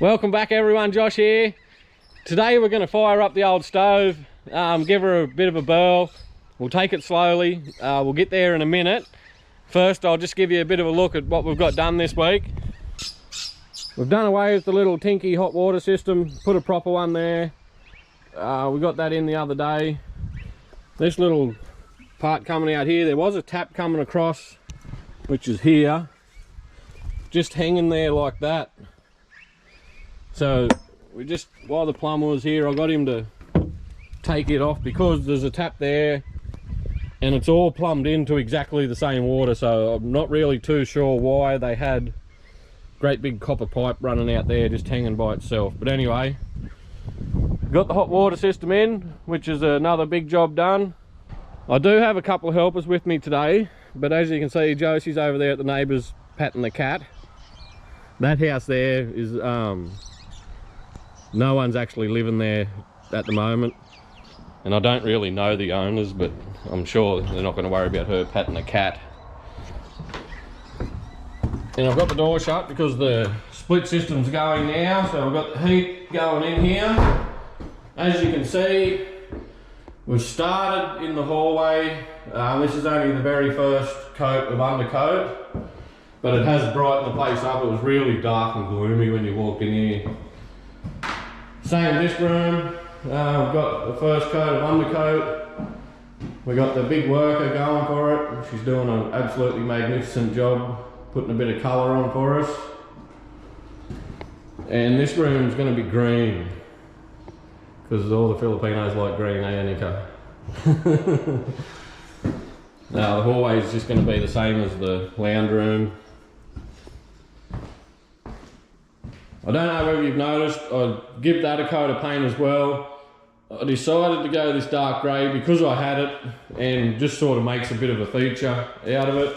Welcome back everyone, Josh here. Today we're going to fire up the old stove, give her a bit of a burl. We'll take it slowly, we'll get there in a minute. First I'll just give you a bit of a look at what we've got done this week. We've done away with the little tinky hot water system, put a proper one there. We got that in the other day. This little part coming out here, there was a tap coming across, which is here, just hanging there like that. So we just, while the plumber was here, I got him to take it off because there's a tap there and it's all plumbed into exactly the same water, so I'm not really too sure why they had great big copper pipe running out there just hanging by itself. But anyway, got the hot water system in, which is another big job done. I do have a couple of helpers with me today, but as you can see, Josie's over there at the neighbour's patting the cat. That house there is no one's actually living there at the moment, and I don't really know the owners, but I'm sure they're not going to worry about her patting the cat. And I've got the door shut because the split system's going now, so I've got the heat going in here. As you can see, we've started in the hallway. This is only the very first coat of undercoat, but it has brightened the place up. It was really dark and gloomy when you walked in here. Same with this room. We've got the first coat of undercoat. We got the big worker going for it. She's doing an absolutely magnificent job putting a bit of colour on for us. And this room's going to be green because all the Filipinos like green, eh, Nico? Now the hallway is just going to be the same as the lounge room. I don't know whether you've noticed, I give that a coat of paint as well. I decided to go this dark grey because I had it and just sort of makes a bit of a feature out of it.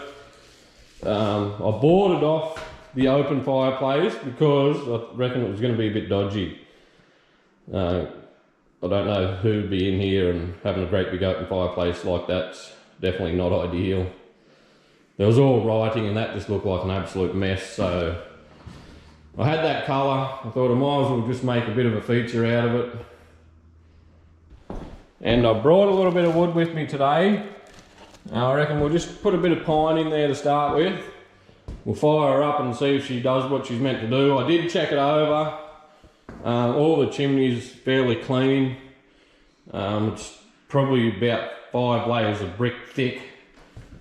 I boarded off the open fireplace because I reckon it was going to be a bit dodgy. I don't know who'd be in here, and having a great big open fireplace like that's definitely not ideal. There was all writing and that just looked like an absolute mess, so I had that colour. I thought I might as well just make a bit of a feature out of it. And I brought a little bit of wood with me today. I reckon we'll just put a bit of pine in there to start with. We'll fire her up and see if she does what she's meant to do. I did check it over. All the chimney's fairly clean. It's probably about 5 layers of brick thick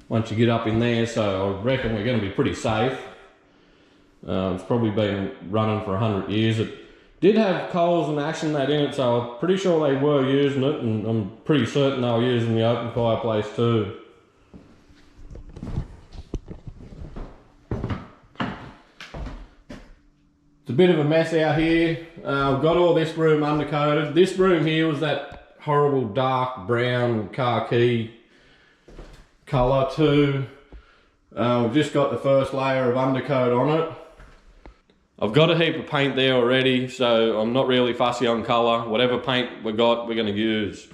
once you get up in there, so I reckon we're going to be pretty safe. It's probably been running for 100 years. It did have coals and ash and that in it, so I'm pretty sure they were using it, and I'm pretty certain they were using the open fireplace too. It's a bit of a mess out here. I've got all this room undercoated. This room here was that horrible dark brown khaki colour too. We've just got the first layer of undercoat on it. I've got a heap of paint there already, so I'm not really fussy on colour. Whatever paint we got, we're going to use.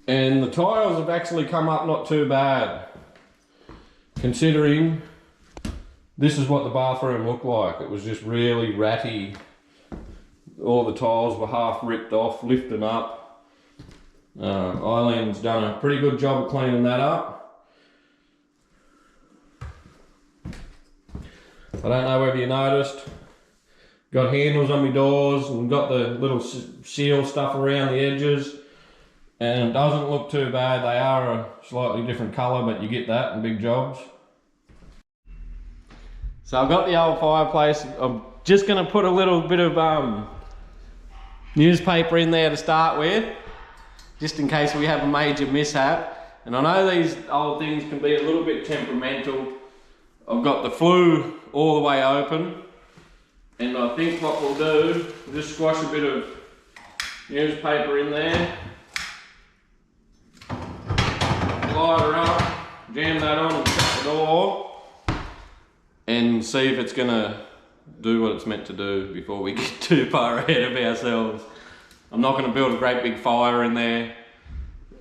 And the tiles have actually come up not too bad, considering this is what the bathroom looked like. It was just really ratty. All the tiles were half ripped off, lifting up. Eileen's done a pretty good job of cleaning that up. I don't know whether you noticed, got handles on my doors and got the little seal stuff around the edges, and it doesn't look too bad. They are a slightly different colour, but you get that in big jobs. So I've got the old fireplace. I'm just going to put a little bit of newspaper in there to start with, just in case we have a major mishap. And I know these old things can be a little bit temperamental. I've got the flue all the way open, and I think what we'll do, we'll just squash a bit of newspaper in there, light her up, jam that on and shut the door, and see if it's going to do what it's meant to do before we get too far ahead of ourselves. I'm not going to build a great big fire in there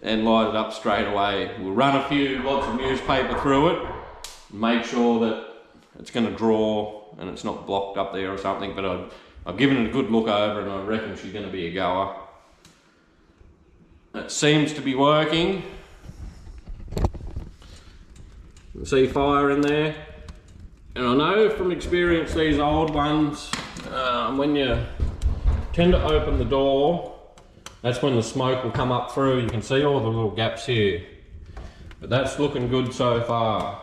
and light it up straight away. We'll run lots of newspaper through it, make sure that it's going to draw and it's not blocked up there or something, but I've given it a good look over and I reckon she's going to be a goer. It seems to be working. You can see fire in there. And I know from experience these old ones, when you tend to open the door, that's when the smoke will come up through. You can see all the little gaps here. But that's looking good so far.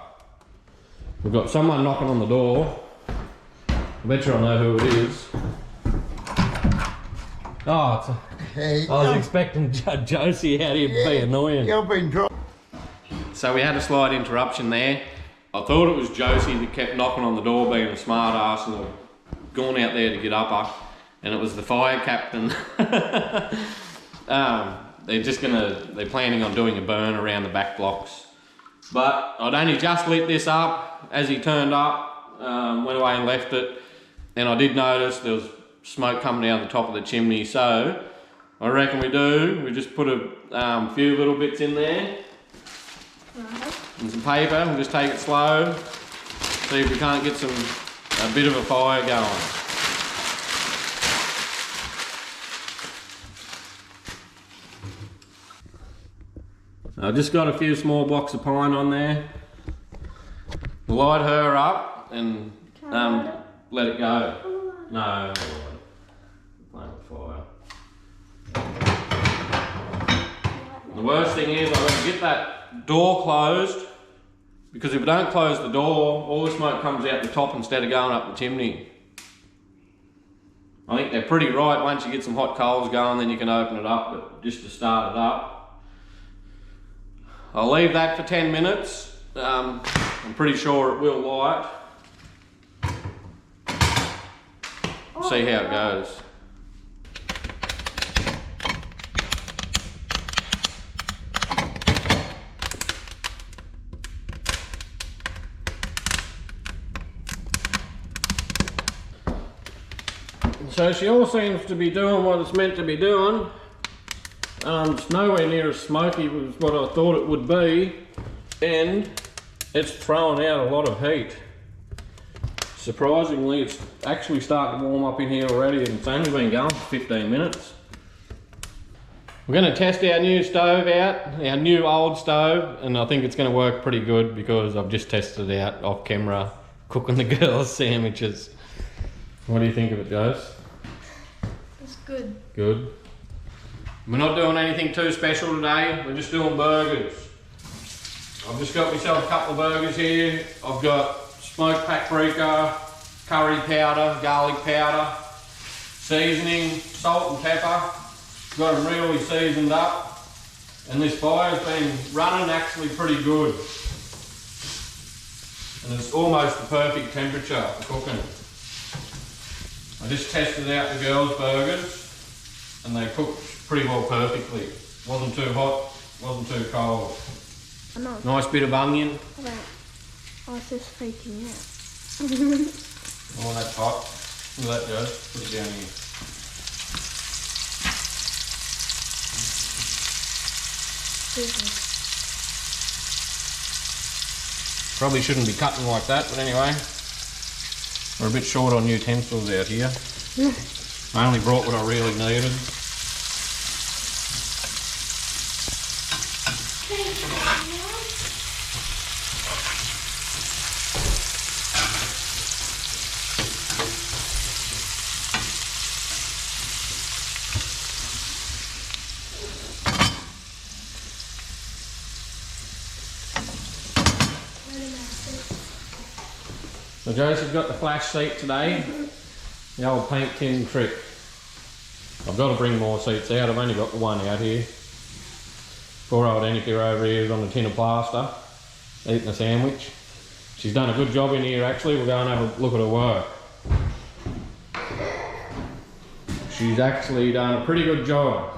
We've got someone knocking on the door. I bet you I know who it is. Oh, I was expecting Josie out here to be annoying. You've been dropped. So we had a slight interruption there. I thought it was Josie that kept knocking on the door being a smart ass and I've gone out there to get upper, and it was the fire captain. They're planning on doing a burn around the back blocks. But I'd only just lit this up as he turned up, went away and left it, and I did notice there was smoke coming out the top of the chimney. So I reckon we just put a few little bits in there. And some paper, we'll just take it slow, see if we can't get a bit of a fire going. I've just got a few small blocks of pine on there. We'll light her up and let it go. No, playing with fire. The worst thing is I've got to get that door closed, because if I don't close the door, all the smoke comes out the top instead of going up the chimney. I think they're pretty right. Once you get some hot coals going, then you can open it up, but just to start it up. I'll leave that for 10 minutes. I'm pretty sure it will light. See how it goes. So she all seems to be doing what it's meant to be doing. It's nowhere near as smoky as what I thought it would be, and it's throwing out a lot of heat. Surprisingly, it's actually starting to warm up in here already, and it's only been going for 15 minutes. We're going to test our new stove out, our new old stove, and I think it's going to work pretty good because I've just tested it out off camera, cooking the girls' sandwiches. What do you think of it, Jose? It's good. Good. We're not doing anything too special today, we're just doing burgers. I've just got myself a couple of burgers here. I've got smoked paprika, curry powder, garlic powder, seasoning, salt and pepper. Got them really seasoned up. And this fire's been running actually pretty good. And it's almost the perfect temperature for cooking. I just tested out the girls' burgers and they cooked pretty well perfectly. Wasn't too hot, wasn't too cold. Nice bit of onion. I was just freaking out. Oh, that's hot. Look at that, Joe. Put it down here. Probably shouldn't be cutting like that, but anyway. We're a bit short on utensils out here. I only brought what I really needed. So Josie's got the flash seat today, the old paint tin trick. I've got to bring more seats out, I've only got the one out here. Poor old Annika over here is on a tin of plaster, eating a sandwich. She's done a good job in here actually, we'll go and have a look at her work. She's actually done a pretty good job,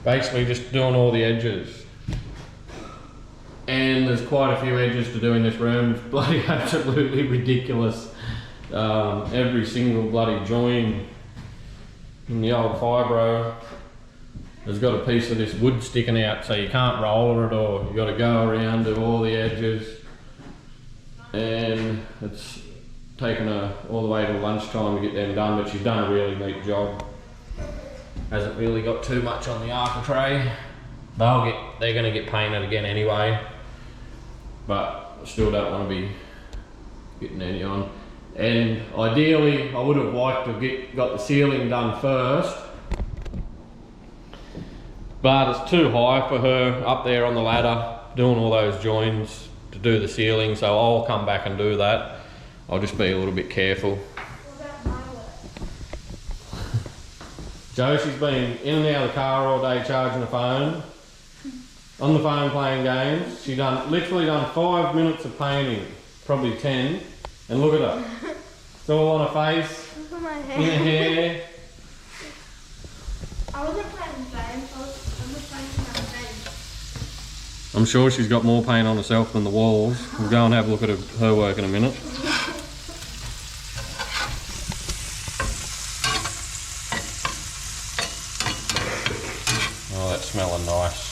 basically just doing all the edges. And there's quite a few edges to do in this room. It's bloody absolutely ridiculous. Every single bloody join in the old fibro has got a piece of this wood sticking out, so you can't roll it or you got to go around to all the edges. And it's taken her all the way to lunchtime to get them done, but she's done a really neat job. Hasn't really got too much on the architrave. They're going to get painted again anyway, but I still don't want to be getting any on. And ideally, I would have liked to have got the ceiling done first, but it's too high for her up there on the ladder, doing all those joins to do the ceiling, so I'll come back and do that. I'll just be a little bit careful. What about my work? Josie's been in and out of the car all day charging the phone, on the phone playing games. She's literally done 5 minutes of painting, probably 10, and look at her. It's all on her face, Look at my hair. in her hair. I wasn't playing games, I was painting my face. I'm sure she's got more paint on herself than the walls. We'll go and have a look at her work in a minute. Oh, that's smelling nice.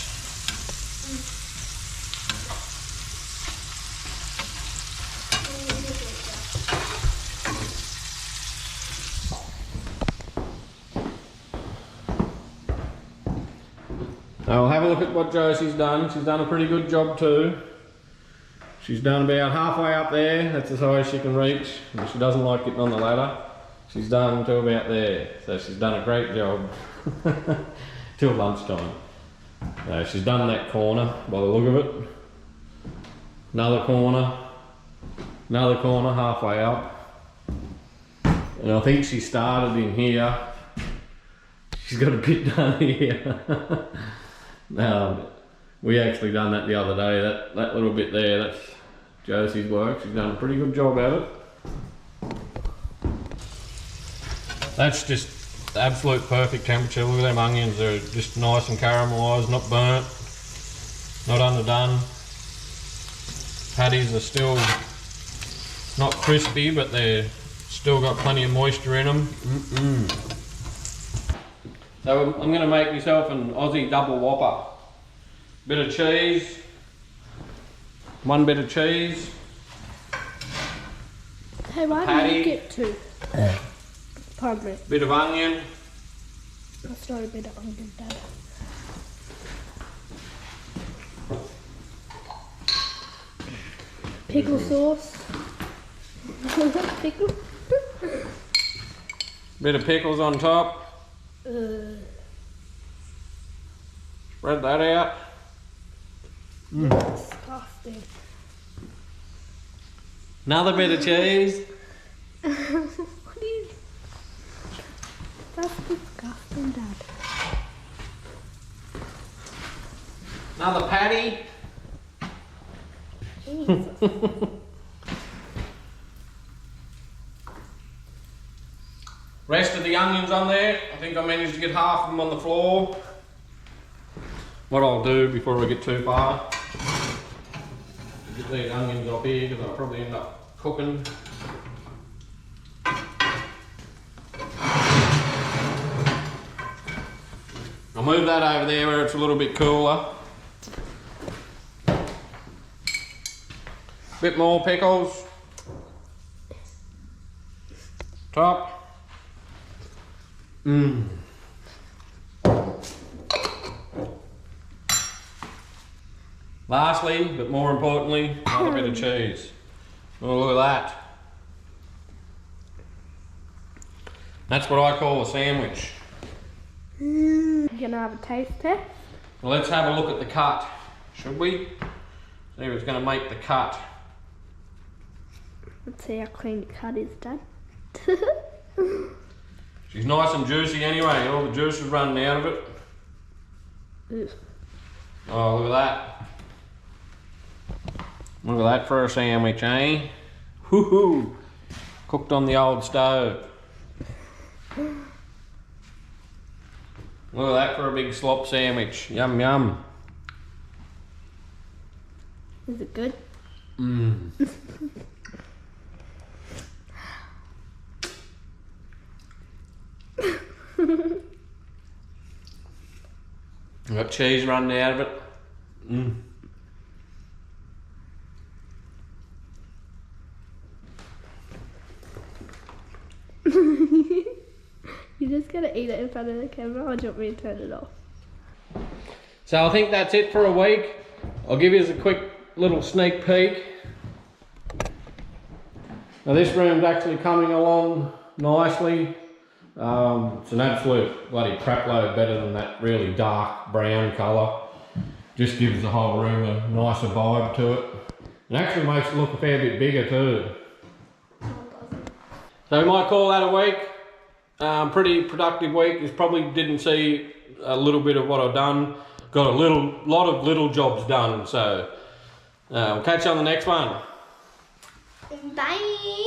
I'll have a look at what Josie's done. She's done a pretty good job too. She's done about halfway up there. That's as high as she can reach. And she doesn't like getting on the ladder. She's done to about there. So she's done a great job. Till lunchtime. She's done that corner by the look of it. Another corner halfway up. And I think she started in here. She's got a bit done here. We actually done that the other day. That little bit there, that's Josie's work. She's done a pretty good job at it. That's just the absolute perfect temperature. Look at them onions, they're just nice and caramelised, not burnt, not underdone. Patties are still not crispy, but they're still got plenty of moisture in them. So I'm going to make myself an Aussie double whopper. Bit of cheese, 1 bit of cheese. Hey, why Patty. did you get 2? Pardon me. Bit of onion. That's not a bit of onion, Dad. Pickle sauce. Pickle. Bit of pickles on top. Spread that out. Disgusting. Another bit of cheese. What is... That's disgusting, Dad. Another patty. Jesus. Rest of the onions on there. I think I managed to get half of them on the floor. What I'll do before we get too far, get these onions off here because I'll probably end up cooking. I'll move that over there where it's a little bit cooler. Bit more pickles. Top. Lastly, but more importantly, another bit of cheese. Oh, look at that. That's what I call a sandwich. You gonna have a taste test? Well, let's have a look at the cut, should we? See who's going to make the cut. Let's see how clean the cut is, Dad. She's nice and juicy anyway, all the juice is running out of it. Ew. Oh, look at that. Look at that for a sandwich, eh? Woohoo! Cooked on the old stove. Look at that for a big slop sandwich. Yum yum. Is it good? Got cheese running out of it. You're just gonna eat it in front of the camera, or do you want me to turn it off? So I think that's it for a week. I'll give you a quick little sneak peek. Now this room's actually coming along nicely. It's an absolute bloody crap load better than that really dark brown colour. Just gives the whole room a nicer vibe to it. And actually makes it look a fair bit bigger too. So we might call that a week. Pretty productive week. Just probably didn't see a little bit of what I've done. Got a lot of little jobs done. So we'll catch you on the next one. Bye.